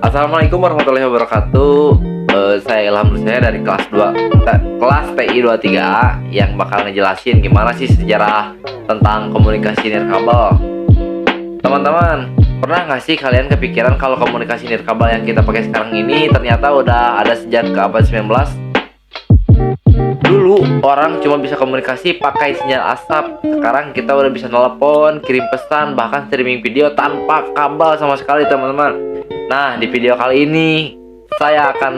Assalamualaikum warahmatullahi wabarakatuh. Saya Ilham Nursia dari kelas TI 23A yang bakal ngejelasin gimana sih sejarah tentang komunikasi nirkabel. Teman-teman, pernah nggak sih kalian kepikiran kalau komunikasi nirkabel yang kita pakai sekarang ini ternyata udah ada sejak ke abad 19? Dulu orang cuma bisa komunikasi pakai sinyal asap. Sekarang kita udah bisa telepon, kirim pesan, bahkan streaming video tanpa kabel sama sekali, teman-teman. Nah, di video kali ini saya akan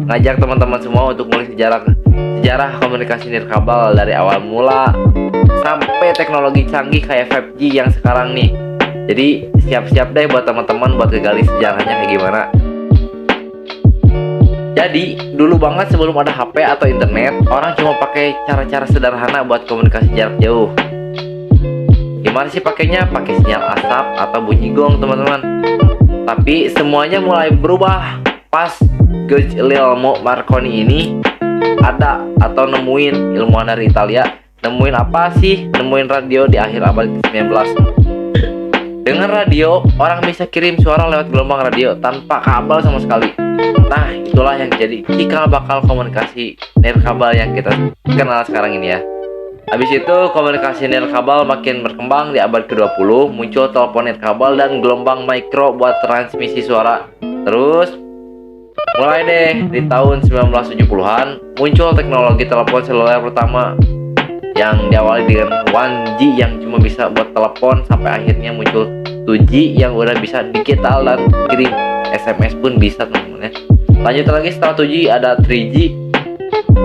ngajak teman-teman semua untuk ngulik sejarah komunikasi nirkabel dari awal mula sampai teknologi canggih kayak 5G yang sekarang nih. Jadi siap-siap deh buat teman-teman buat ngegali sejarahnya kayak gimana. Jadi dulu banget sebelum ada HP atau internet, orang cuma pakai cara-cara sederhana buat komunikasi jarak jauh. Gimana sih pakainya? Pakai sinyal asap atau bunyi gong, teman-teman. Tapi semuanya mulai berubah pas Guglielmo Marconi ini ada atau nemuin, ilmuwan dari Italia. Nemuin apa sih? Nemuin radio di akhir abad ke-19. Dengan radio, orang bisa kirim suara lewat gelombang radio tanpa kabel sama sekali. Nah, itulah yang jadi cikal bakal komunikasi nirkabel yang kita kenal sekarang ini ya. Habis itu komunikasi nirkabel makin berkembang di abad ke-20, muncul telepon nirkabel dan gelombang mikro buat transmisi suara. Terus mulai deh di tahun 1970-an muncul teknologi telepon seluler pertama yang diawali dengan 1G yang cuma bisa buat telepon, sampai akhirnya muncul 2G yang udah bisa digital dan kirim SMS pun bisa, teman-teman ya. Lanjut lagi setelah 2G ada 3G.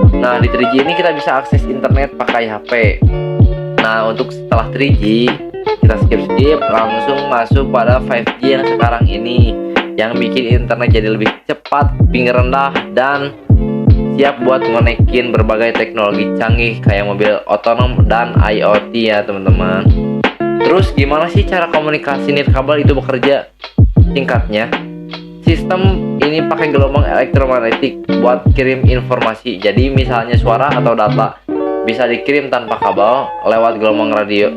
Nah, di 3G ini kita bisa akses internet pakai HP. Nah, untuk setelah 3G kita skip langsung masuk pada 5G yang sekarang ini, yang bikin internet jadi lebih cepat, ping rendah, dan siap buat ngonekin berbagai teknologi canggih kayak mobil otonom dan IoT ya, teman-teman. Terus gimana sih cara komunikasi nirkabel itu bekerja? Singkatnya, sistem ini pakai gelombang elektromagnetik buat kirim informasi. Jadi misalnya suara atau data bisa dikirim tanpa kabel lewat gelombang radio,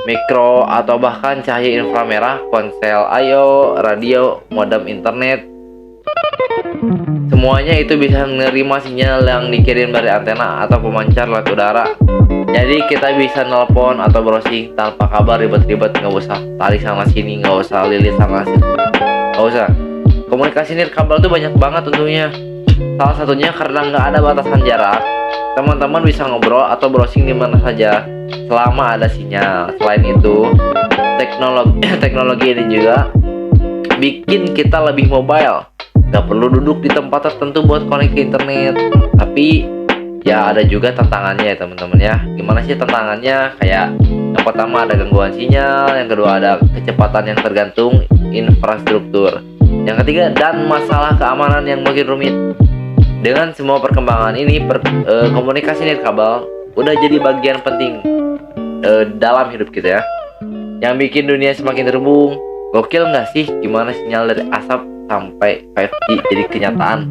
mikro, atau bahkan cahaya inframerah, ponsel IO, radio, modem internet. Semuanya itu bisa menerima sinyal yang dikirim dari antena atau pemancar lewat udara. Jadi kita bisa nelpon atau browsing tanpa kabar ribet-ribet, nggak usah tarik sana sini, nggak usah lilit sana sini, nggak usah. Komunikasi nirkabel tuh banyak banget tentunya. Salah satunya karena nggak ada batasan jarak, teman-teman bisa ngobrol atau browsing di mana saja selama ada sinyal. Selain itu, teknologi ini juga bikin kita lebih mobile. Gak perlu duduk di tempat tertentu buat connect ke internet. Tapi ya ada juga tantangannya ya, teman-teman ya. Gimana sih tantangannya? Kayak yang pertama ada gangguan sinyal, yang kedua ada kecepatan yang tergantung infrastruktur, yang ketiga dan masalah keamanan yang makin rumit. Dengan semua perkembangan ini, komunikasi nirkabel udah jadi bagian penting dalam hidup kita ya, yang bikin dunia semakin terhubung. Gokil nggak sih gimana sinyal dari asap sampai 5G jadi kenyataan?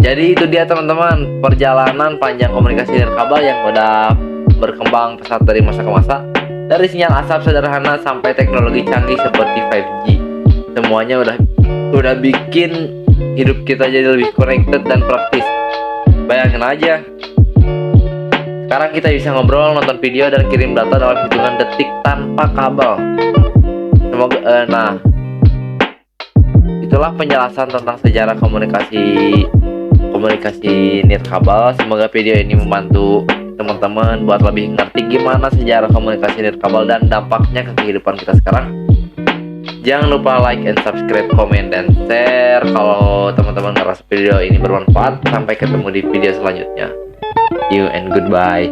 Jadi itu dia, teman-teman, perjalanan panjang komunikasi nirkabel yang udah berkembang pesat dari masa ke masa, dari sinyal asap sederhana sampai teknologi canggih seperti 5G. Semuanya udah bikin hidup kita jadi lebih connected dan praktis. Bayangin aja, sekarang kita bisa ngobrol, nonton video, dan kirim data dalam hitungan detik tanpa kabel. Semoga nah, itulah penjelasan tentang sejarah komunikasi nirkabel. Semoga video ini membantu teman-teman buat lebih ngerti gimana sejarah komunikasi nirkabel dan dampaknya ke kehidupan kita sekarang. Jangan lupa like and subscribe, komen, dan share kalau teman-teman ngerasa video ini bermanfaat. Sampai ketemu di video selanjutnya. See you and goodbye.